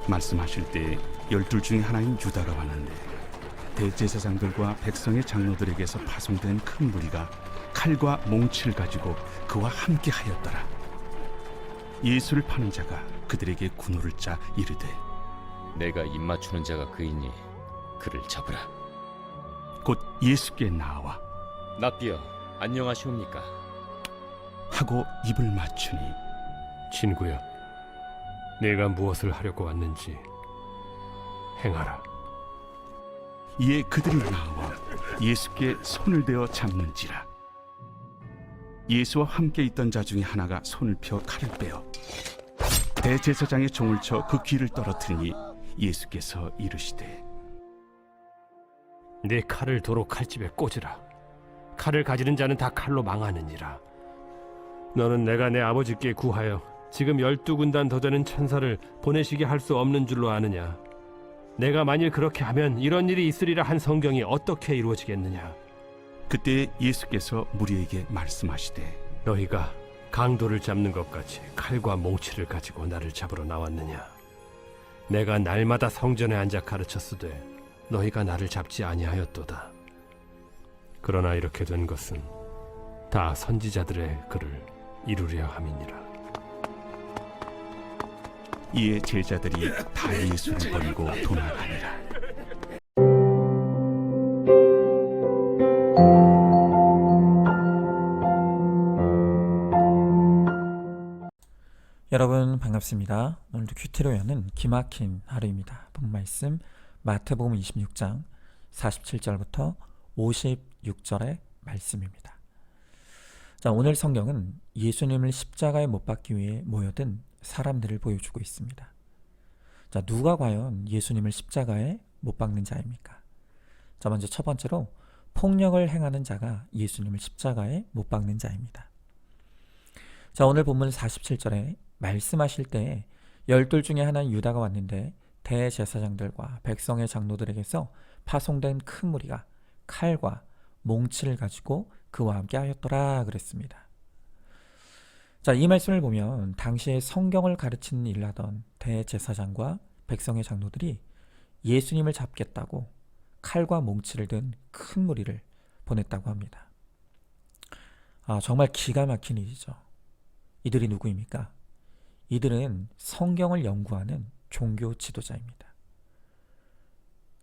말씀하실 때 12 중에 하나인 유다가 왔는데 대제사장들과 백성의 장로들에게서 파송된 큰 무리가 칼과 몽치를 가지고 그와 함께 하였더라. 예수를 파는 자가 그들에게 군호를 짜 이르되 내가 입맞추는 자가 그이니 그를 잡으라. 곧 예수께 나와 납비여, 안녕하시옵니까? 하고 입을 맞추니 친구야, 내가 무엇을 하려고 왔는지 행하라. 이에 그들이 나와 예수께 손을 대어 잡는지라. 예수와 함께 있던 자 중에 하나가 손을 펴 칼을 빼어 대제사장의 종을 쳐 그 귀를 떨어뜨리니 예수께서 이르시되 내 칼을 도로 칼집에 꽂으라. 칼을 가지는 자는 다 칼로 망하느니라. 너는 내가 내 아버지께 구하여 지금 12군단 더 되는 천사를 보내시게 할 수 없는 줄로 아느냐? 내가 만일 그렇게 하면 이런 일이 있으리라 한 성경이 어떻게 이루어지겠느냐? 그때 예수께서 무리에게 말씀하시되 너희가 강도를 잡는 것 같이 칼과 몽치를 가지고 나를 잡으러 나왔느냐? 내가 날마다 성전에 앉아 가르쳤으되 너희가 나를 잡지 아니하였도다. 그러나 이렇게 된 것은 다 선지자들의 글을 이루려 함이니라. 이에 제자들이 다 예수를 버리고 도망하니라. 여러분 반갑습니다. 오늘도 큐티로 여는 기막힌 하루입니다. 본 말씀 마태복음 26장 47절부터 56절의 말씀입니다. 자, 오늘 성경은 예수님을 십자가에 못 박기 위해 모여든 사람들을 보여주고 있습니다. 자, 누가 과연 예수님을 십자가에 못 박는 자입니까? 자, 먼저 첫 번째로 폭력을 행하는 자가 예수님을 십자가에 못 박는 자입니다. 자, 오늘 본문 47절에 말씀하실 때에 12 중에 하나인 유다가 왔는데 대제사장들과 백성의 장로들에게서 파송된 큰 무리가 칼과 몽치를 가지고 그와 함께 하였더라 그랬습니다. 자, 이 말씀을 보면 당시에 성경을 가르치는 일을 하던 대제사장과 백성의 장로들이 예수님을 잡겠다고 칼과 몽치를 든 큰 무리를 보냈다고 합니다. 정말 기가 막힌 일이죠. 이들이 누구입니까? 이들은 성경을 연구하는 종교 지도자입니다.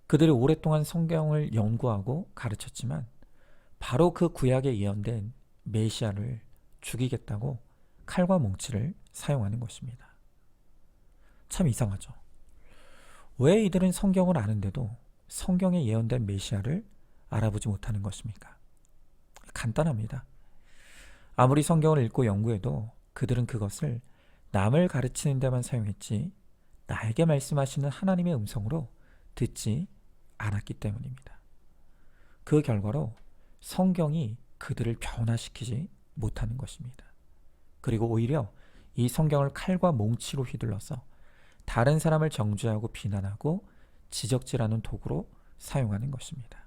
그들이 오랫동안 성경을 연구하고 가르쳤지만 바로 그 구약에 예언된 메시아를 죽이겠다고 칼과 몽치를 사용하는 것입니다. 참 이상하죠. 왜 이들은 성경을 아는데도 성경에 예언된 메시아를 알아보지 못하는 것입니까? 간단합니다. 아무리 성경을 읽고 연구해도 그들은 그것을 남을 가르치는 데만 사용했지 나에게 말씀하시는 하나님의 음성으로 듣지 않았기 때문입니다. 그 결과로 성경이 그들을 변화시키지 못하는 것입니다. 그리고 오히려 이 성경을 칼과 몽치로 휘둘러서 다른 사람을 정죄하고 비난하고 지적질하는 도구로 사용하는 것입니다.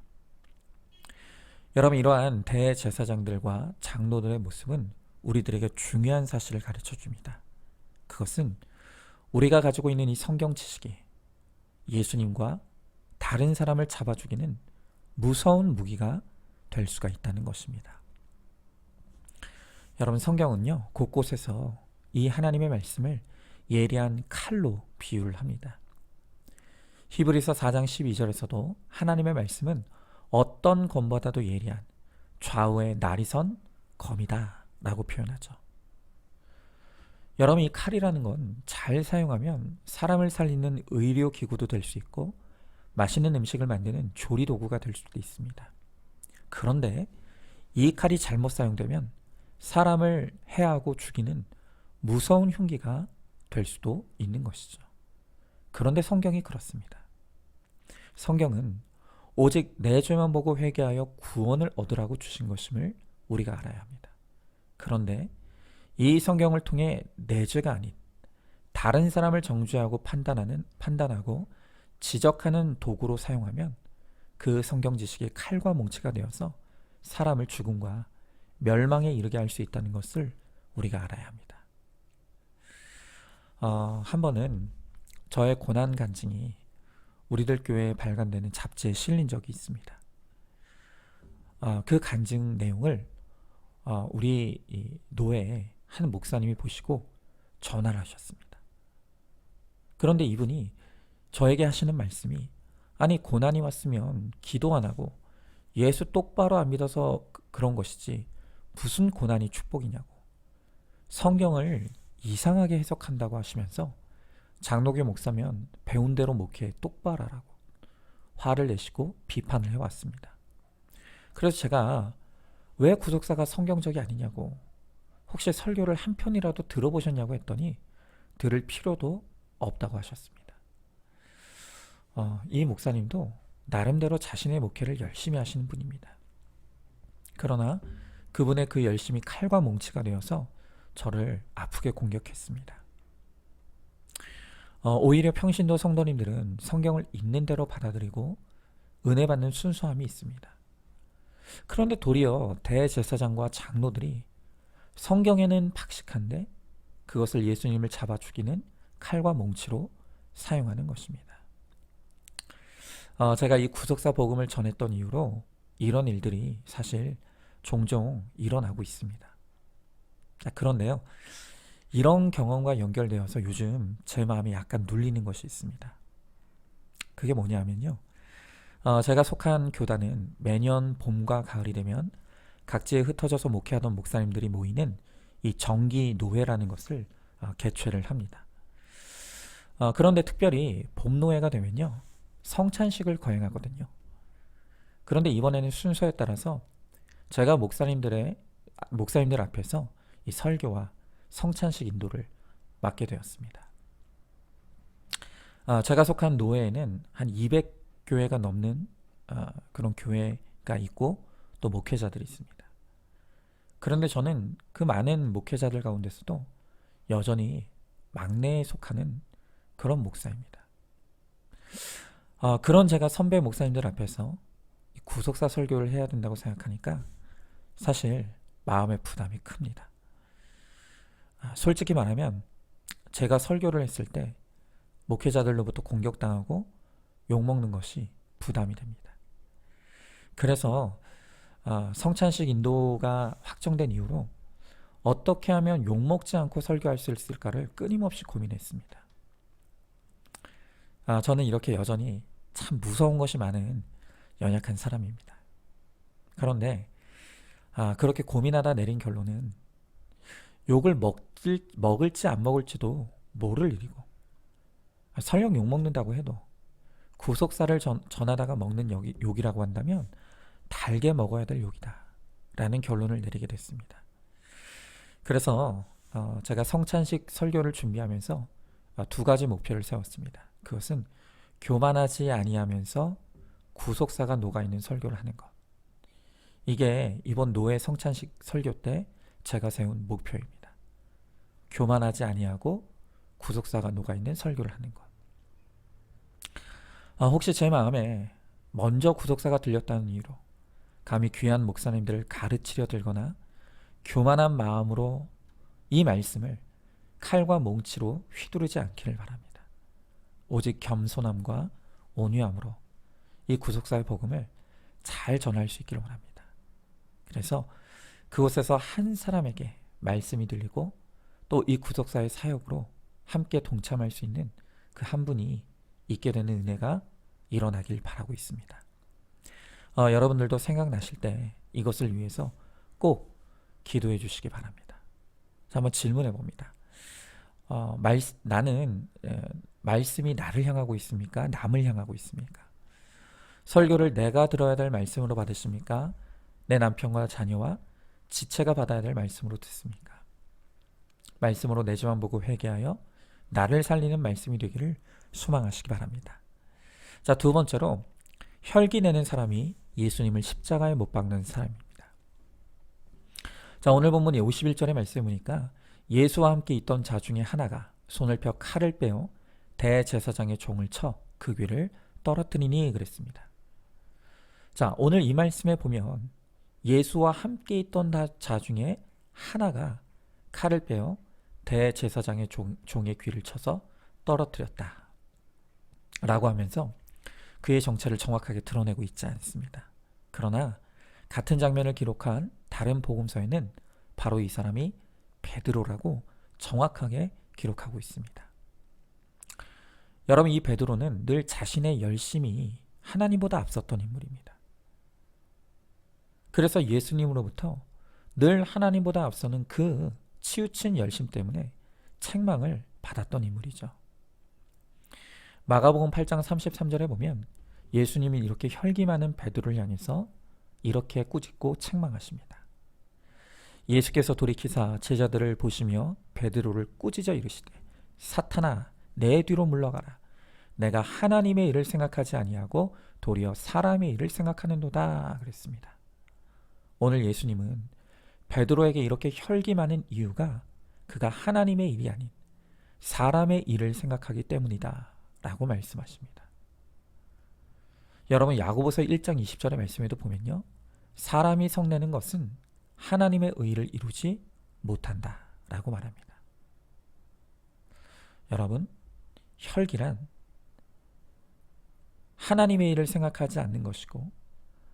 여러분, 이러한 대제사장들과 장로들의 모습은 우리들에게 중요한 사실을 가르쳐 줍니다. 그것은 우리가 가지고 있는 이 성경 지식이 예수님과 다른 사람을 잡아 죽이는 무서운 무기가 될 수가 있다는 것입니다. 여러분, 성경은요 곳곳에서 이 하나님의 말씀을 예리한 칼로 비유를 합니다. 히브리서 4장 12절에서도 하나님의 말씀은 어떤 검보다도 예리한 좌우에 날이 선 검이다 라고 표현하죠. 여러분, 이 칼이라는 건 잘 사용하면 사람을 살리는 의료기구도 될 수 있고 맛있는 음식을 만드는 조리도구가 될 수도 있습니다. 그런데 이 칼이 잘못 사용되면 사람을 해하고 죽이는 무서운 흉기가 될 수도 있는 것이죠. 그런데 성경이 그렇습니다. 성경은 오직 내 죄만 보고 회개하여 구원을 얻으라고 주신 것임을 우리가 알아야 합니다. 그런데 이 성경을 통해 내 죄가 아닌 다른 사람을 정죄하고 판단하고 지적하는 도구로 사용하면 그 성경 지식이 칼과 몽치가 되어서 사람을 죽음과 멸망에 이르게 할 수 있다는 것을 우리가 알아야 합니다. 한 번은 저의 고난 간증이 우리들 교회에 발간되는 잡지에 실린 적이 있습니다. 그 간증 내용을 우리 이 노회의 한 목사님이 보시고 전화를 하셨습니다. 그런데 이분이 저에게 하시는 말씀이, 아니 고난이 왔으면 기도 안 하고 예수 똑바로 안 믿어서 그런 것이지 무슨 고난이 축복이냐고, 성경을 이상하게 해석한다고 하시면서 장로교 목사면 배운 대로 목회 똑바로 하라고 화를 내시고 비판을 해왔습니다. 그래서 제가 왜 구속사가 성경적이 아니냐고, 혹시 설교를 한 편이라도 들어보셨냐고 했더니 들을 필요도 없다고 하셨습니다. 이 목사님도 나름대로 자신의 목회를 열심히 하시는 분입니다. 그러나 그분의 그 열심이 칼과 몽치가 되어서 저를 아프게 공격했습니다. 오히려 평신도 성도님들은 성경을 있는 대로 받아들이고 은혜 받는 순수함이 있습니다. 그런데 도리어 대제사장과 장로들이 성경에는 박식한데 그것을 예수님을 잡아 죽이는 칼과 몽치로 사용하는 것입니다. 제가 이 구속사 복음을 전했던 이후로 이런 일들이 사실 종종 일어나고 있습니다. 그런데요, 이런 경험과 연결되어서 요즘 제 마음이 약간 눌리는 것이 있습니다. 그게 뭐냐면요, 제가 속한 교단은 매년 봄과 가을이 되면 각지에 흩어져서 목회하던 목사님들이 모이는 이 정기 노회라는 것을 개최를 합니다. 그런데 특별히 봄 노회가 되면요, 성찬식을 거행하거든요. 그런데 이번에는 순서에 따라서 제가 목사님들 앞에서 이 설교와 성찬식 인도를 맡게 되었습니다. 제가 속한 노회에는 한 200교회가 넘는 그런 교회가 있고 또 목회자들이 있습니다. 그런데 저는 그 많은 목회자들 가운데서도 여전히 막내에 속하는 그런 목사입니다. 그런 제가 선배 목사님들 앞에서 구속사 설교를 해야 된다고 생각하니까 사실 마음의 부담이 큽니다. 솔직히 말하면 제가 설교를 했을 때 목회자들로부터 공격당하고 욕먹는 것이 부담이 됩니다. 그래서 성찬식 인도가 확정된 이후로 어떻게 하면 욕먹지 않고 설교할 수 있을까를 끊임없이 고민했습니다. 저는 이렇게 여전히 참 무서운 것이 많은 연약한 사람입니다. 그런데 그렇게 고민하다 내린 결론은 욕을 먹을지 안 먹을지도 모를 일이고, 설령 욕먹는다고 해도 구속사를 전하다가 먹는 욕이라고 한다면 달게 먹어야 될 욕이다 라는 결론을 내리게 됐습니다. 그래서 제가 성찬식 설교를 준비하면서 두 가지 목표를 세웠습니다. 그것은 교만하지 아니하면서 구속사가 녹아있는 설교를 하는 것. 이게 이번 노회 성찬식 설교 때 제가 세운 목표입니다. 교만하지 아니하고 구속사가 녹아있는 설교를 하는 것. 혹시 제 마음에 먼저 구속사가 들렸다는 이유로 감히 귀한 목사님들을 가르치려 들거나 교만한 마음으로 이 말씀을 칼과 몽치로 휘두르지 않기를 바랍니다. 오직 겸손함과 온유함으로 이 구속사의 복음을 잘 전할 수 있기를 원합니다. 그래서 그곳에서 한 사람에게 말씀이 들리고 또 이 구속사의 사역으로 함께 동참할 수 있는 그 한 분이 있게 되는 은혜가 일어나길 바라고 있습니다. 여러분들도 생각나실 때 이것을 위해서 꼭 기도해 주시기 바랍니다. 자, 한번 질문해 봅니다. 나는 말씀이 나를 향하고 있습니까? 남을 향하고 있습니까? 설교를 내가 들어야 될 말씀으로 받으십니까? 내 남편과 자녀와 지체가 받아야 될 말씀으로 듣습니까? 말씀으로 내 집안 보고 회개하여 나를 살리는 말씀이 되기를 소망하시기 바랍니다. 자, 두 번째로 혈기 내는 사람이 예수님을 십자가에 못 박는 사람입니다. 자, 오늘 본문 51절의 말씀을 보니까 예수와 함께 있던 자 중에 하나가 손을 펴 칼을 빼어 대제사장의 종을 쳐 그 귀를 떨어뜨리니 그랬습니다. 자, 오늘 이 말씀에 보면 예수와 함께 있던 자 중에 하나가 칼을 빼어 대제사장의 종의 귀를 쳐서 떨어뜨렸다 라고 하면서 그의 정체를 정확하게 드러내고 있지 않습니다. 그러나 같은 장면을 기록한 다른 복음서에는 바로 이 사람이 베드로라고 정확하게 기록하고 있습니다. 여러분, 이 베드로는 늘 자신의 열심이 하나님보다 앞섰던 인물입니다. 그래서 예수님으로부터 늘 하나님보다 앞서는 그 치우친 열심 때문에 책망을 받았던 인물이죠. 마가복음 8장 33절에 보면 예수님이 이렇게 혈기 많은 베드로를 향해서 이렇게 꾸짖고 책망하십니다. 예수께서 돌이키사 제자들을 보시며 베드로를 꾸짖어 이르시되 사탄아 내 뒤로 물러가라. 내가 하나님의 일을 생각하지 아니하고 도리어 사람의 일을 생각하는도다 그랬습니다. 오늘 예수님은 베드로에게 이렇게 혈기 많은 이유가 그가 하나님의 일이 아닌 사람의 일을 생각하기 때문이다 라고 말씀하십니다. 여러분, 야고보서 1장 20절의 말씀에도 보면요, 사람이 성내는 것은 하나님의 의를 이루지 못한다 라고 말합니다. 여러분, 혈기란 하나님의 일을 생각하지 않는 것이고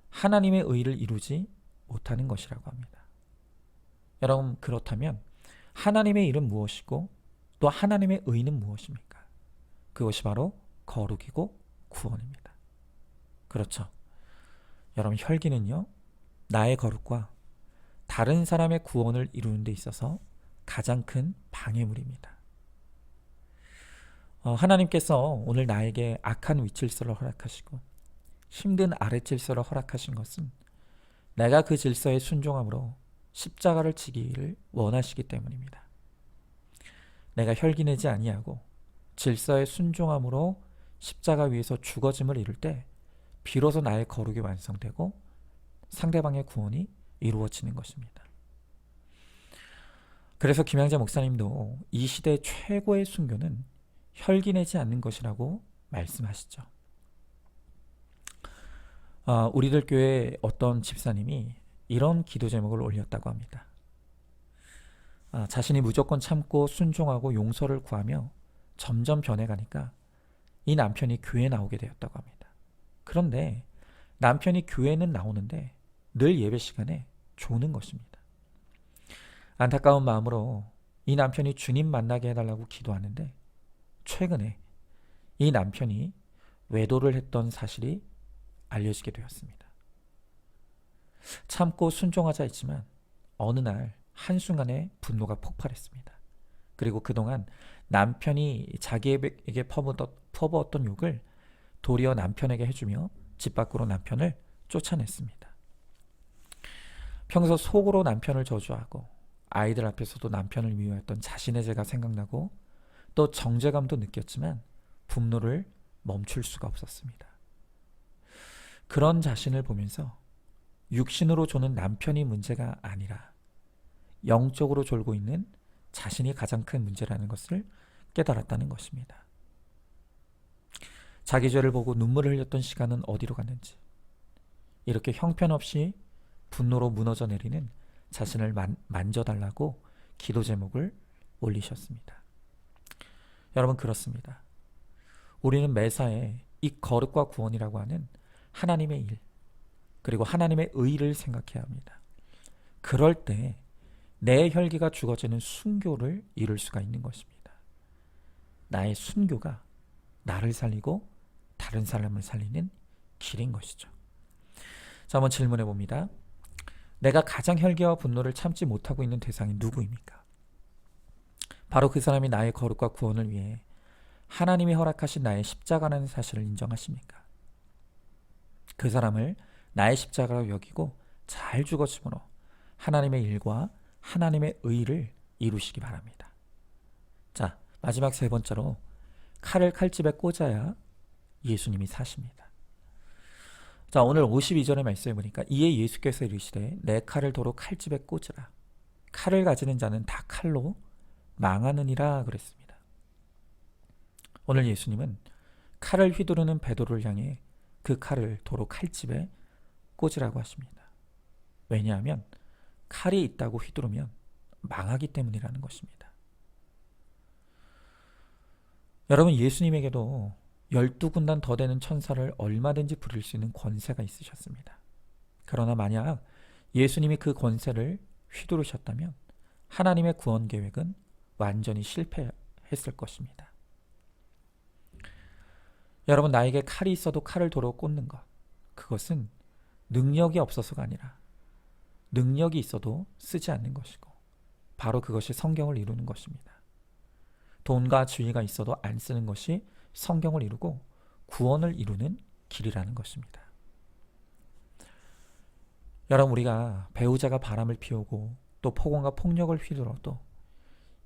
하나님의 의를 이루지 못하는 것이라고 합니다. 여러분, 그렇다면 하나님의 일은 무엇이고 또 하나님의 의는 무엇입니까? 그것이 바로 거룩이고 구원입니다. 그렇죠. 여러분, 혈기는요, 나의 거룩과 다른 사람의 구원을 이루는 데 있어서 가장 큰 방해물입니다. 하나님께서 오늘 나에게 악한 위질서를 허락하시고 힘든 아랫질서를 허락하신 것은 내가 그 질서에 순종함으로 십자가를 지기를 원하시기 때문입니다. 내가 혈기내지 아니하고 질서에 순종함으로 십자가 위에서 죽어짐을 이룰 때 비로소 나의 거룩이 완성되고 상대방의 구원이 이루어지는 것입니다. 그래서 김양자 목사님도 이 시대 최고의 순교는 혈기내지 않는 것이라고 말씀하시죠. 우리들 교회 어떤 집사님이 이런 기도 제목을 올렸다고 합니다. 자신이 무조건 참고 순종하고 용서를 구하며 점점 변해가니까 이 남편이 교회에 나오게 되었다고 합니다. 그런데 남편이 교회는 나오는데 늘 예배 시간에 조는 것입니다. 안타까운 마음으로 이 남편이 주님 만나게 해달라고 기도하는데 최근에 이 남편이 외도를 했던 사실이 알려지게 되었습니다. 참고 순종하자 했지만 어느 날 한순간에 분노가 폭발했습니다. 그리고 그동안 남편이 자기에게 퍼부었던 욕을 도리어 남편에게 해주며 집 밖으로 남편을 쫓아냈습니다. 평소 속으로 남편을 저주하고 아이들 앞에서도 남편을 미워했던 자신의 죄가 생각나고 또 정죄감도 느꼈지만 분노를 멈출 수가 없었습니다. 그런 자신을 보면서 육신으로 조는 남편이 문제가 아니라 영적으로 졸고 있는 자신이 가장 큰 문제라는 것을 깨달았다는 것입니다. 자기 죄를 보고 눈물을 흘렸던 시간은 어디로 갔는지, 이렇게 형편없이 분노로 무너져 내리는 자신을 만져달라고 기도 제목을 올리셨습니다. 여러분, 그렇습니다. 우리는 매사에 이 거룩과 구원이라고 하는 하나님의 일, 그리고 하나님의 의를 생각해야 합니다. 그럴 때 내 혈기가 죽어지는 순교를 이룰 수가 있는 것입니다. 나의 순교가 나를 살리고 다른 사람을 살리는 길인 것이죠. 자, 한번 질문해 봅니다. 내가 가장 혈기와 분노를 참지 못하고 있는 대상이 누구입니까? 바로 그 사람이 나의 거룩과 구원을 위해 하나님이 허락하신 나의 십자가라는 사실을 인정하십니까? 그 사람을 나의 십자가로 여기고 잘 죽어짐으로 하나님의 일과 하나님의 의를 이루시기 바랍니다. 자, 마지막 세 번째로 칼을 칼집에 꽂아야 예수님이 사십니다. 자, 오늘 52절의 말씀에 보니까 이에 예수께서 이르시되 내 칼을 도로 칼집에 꽂으라. 칼을 가지는 자는 다 칼로 망하느니라 그랬습니다. 오늘 예수님은 칼을 휘두르는 베드로를 향해 그 칼을 도로 칼집에 꽂으라고 하십니다. 왜냐하면 칼이 있다고 휘두르면 망하기 때문이라는 것입니다. 여러분, 예수님에게도 12군단 더 되는 천사를 얼마든지 부릴 수 있는 권세가 있으셨습니다. 그러나 만약 예수님이 그 권세를 휘두르셨다면 하나님의 구원 계획은 완전히 실패했을 것입니다. 여러분, 나에게 칼이 있어도 칼을 도로 꽂는 것, 그것은 능력이 없어서가 아니라 능력이 있어도 쓰지 않는 것이고, 바로 그것이 성경을 이루는 것입니다. 돈과 지위가 있어도 안 쓰는 것이 성경을 이루고 구원을 이루는 길이라는 것입니다. 여러분, 우리가 배우자가 바람을 피우고 또 폭언과 폭력을 휘둘러도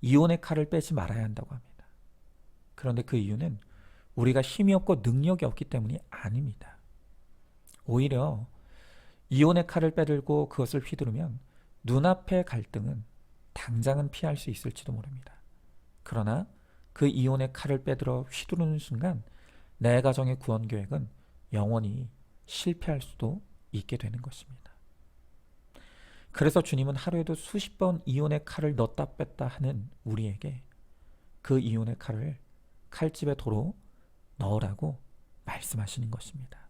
이혼의 칼을 빼지 말아야 한다고 합니다. 그런데 그 이유는 우리가 힘이 없고 능력이 없기 때문이 아닙니다. 오히려 이혼의 칼을 빼들고 그것을 휘두르면 눈앞의 갈등은 당장은 피할 수 있을지도 모릅니다. 그러나 그 이혼의 칼을 빼들어 휘두르는 순간 내 가정의 구원 계획은 영원히 실패할 수도 있게 되는 것입니다. 그래서 주님은 하루에도 수십 번 이혼의 칼을 넣었다 뺐다 하는 우리에게 그 이혼의 칼을 칼집에 도로 넣으라고 말씀하시는 것입니다.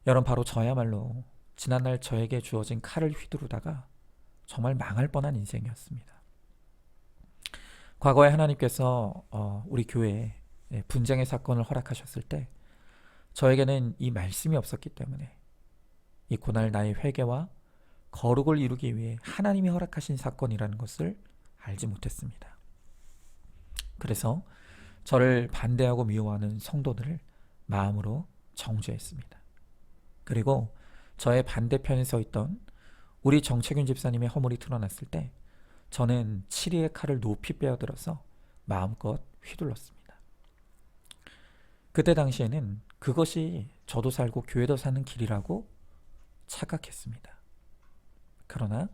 여러분, 바로 저야말로 지난날 저에게 주어진 칼을 휘두르다가 정말 망할 뻔한 인생이었습니다. 과거에 하나님께서 우리 교회에 분쟁의 사건을 허락하셨을 때 저에게는 이 말씀이 없었기 때문에 이 고날 나의 회개와 거룩을 이루기 위해 하나님이 허락하신 사건이라는 것을 알지 못했습니다. 그래서 저를 반대하고 미워하는 성도들을 마음으로 정죄했습니다. 그리고 저의 반대편에 서 있던 우리 정채균 집사님의 허물이 드러났을 때 저는 7위의 칼을 높이 빼어들어서 마음껏 휘둘렀습니다. 그때 당시에는 그것이 저도 살고 교회도 사는 길이라고 착각했습니다. 그러나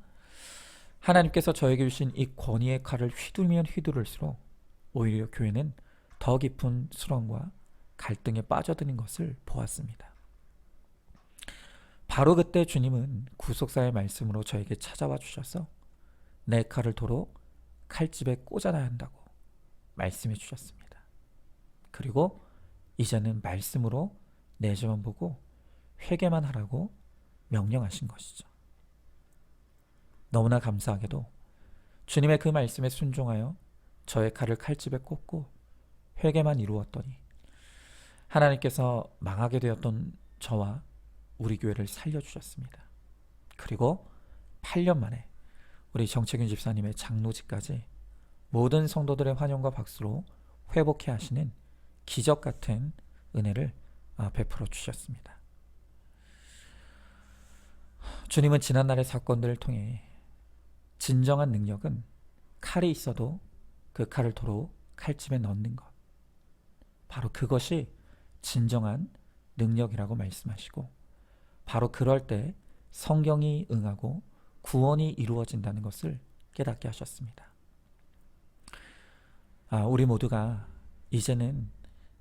하나님께서 저에게 주신 이 권위의 칼을 휘두르면 휘두를수록 오히려 교회는 더 깊은 수렁과 갈등에 빠져드는 것을 보았습니다. 바로 그때 주님은 구속사의 말씀으로 저에게 찾아와 주셔서 내 칼을 도로 칼집에 꽂아놔야 한다고 말씀해 주셨습니다. 그리고 이제는 말씀으로 내 죄만 보고 회개만 하라고 명령하신 것이죠. 너무나 감사하게도 주님의 그 말씀에 순종하여 저의 칼을 칼집에 꽂고 회개만 이루었더니 하나님께서 망하게 되었던 저와 우리 교회를 살려주셨습니다. 그리고 8년 만에 우리 정채균 집사님의 장로직까지 모든 성도들의 환영과 박수로 회복해 하시는 기적 같은 은혜를 베풀어 주셨습니다. 주님은 지난날의 사건들을 통해 진정한 능력은 칼이 있어도 그 칼을 도로 칼집에 넣는 것, 바로 그것이 진정한 능력이라고 말씀하시고, 바로 그럴 때 성경이 응하고 구원이 이루어진다는 것을 깨닫게 하셨습니다. 우리 모두가 이제는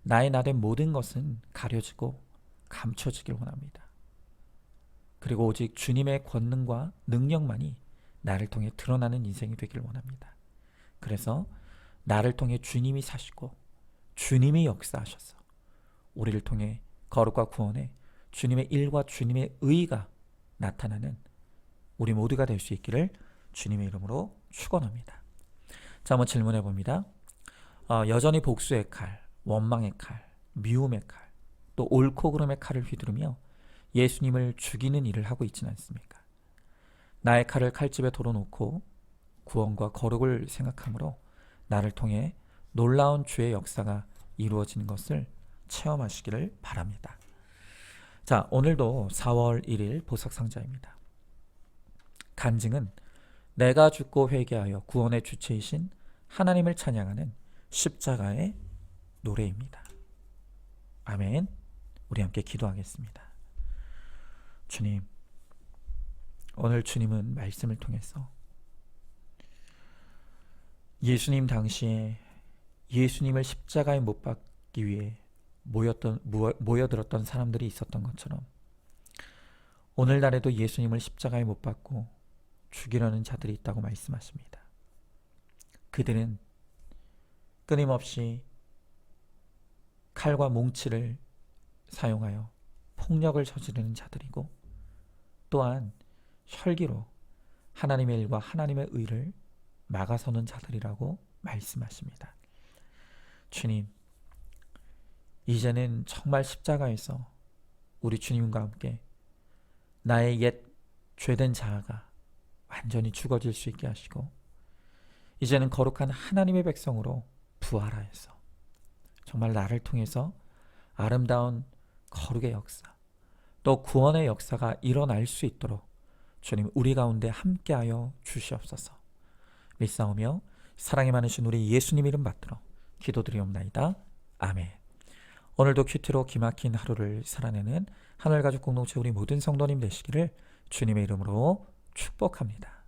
나의 나된 모든 것은 가려지고 감춰지길 원합니다. 그리고 오직 주님의 권능과 능력만이 나를 통해 드러나는 인생이 되길 원합니다. 그래서 나를 통해 주님이 사시고 주님이 역사하셔서 우리를 통해 거룩과 구원에 주님의 일과 주님의 의가 나타나는 우리 모두가 될 수 있기를 주님의 이름으로 축원합니다. 자, 한번 질문해 봅니다. 여전히 복수의 칼, 원망의 칼, 미움의 칼, 또 옳고 그름의 칼을 휘두르며 예수님을 죽이는 일을 하고 있지는 않습니까? 나의 칼을 칼집에 돌어놓고 구원과 거룩을 생각하므로 나를 통해 놀라운 주의 역사가 이루어지는 것을 체험하시기를 바랍니다. 자, 오늘도 4월 1일 보석상자입니다. 간증은 내가 죽고 회개하여 구원의 주체이신 하나님을 찬양하는 십자가의 노래입니다. 아멘. 우리 함께 기도하겠습니다. 주님, 오늘 주님은 말씀을 통해서 예수님 당시에 예수님을 십자가에 못 박기 위해 모여들었던 사람들이 있었던 것처럼 오늘날에도 예수님을 십자가에 못 박고 죽이려는 자들이 있다고 말씀하십니다. 그들은 끊임없이 칼과 몽치를 사용하여 폭력을 저지르는 자들이고 또한 혈기로 하나님의 일과 하나님의 의를 막아서는 자들이라고 말씀하십니다. 주님, 이제는 정말 십자가에서 우리 주님과 함께 나의 옛 죄된 자아가 완전히 죽어질 수 있게 하시고 이제는 거룩한 하나님의 백성으로 부활하여서 정말 나를 통해서 아름다운 거룩의 역사 또 구원의 역사가 일어날 수 있도록 주님 우리 가운데 함께하여 주시옵소서. 믿사오며 사랑이 많으신 우리 예수님 이름 받들어 기도드리옵나이다. 아멘. 오늘도 큐티로 기막힌 하루를 살아내는 하늘가족 공동체 우리 모든 성도님 되시기를 주님의 이름으로 축복합니다.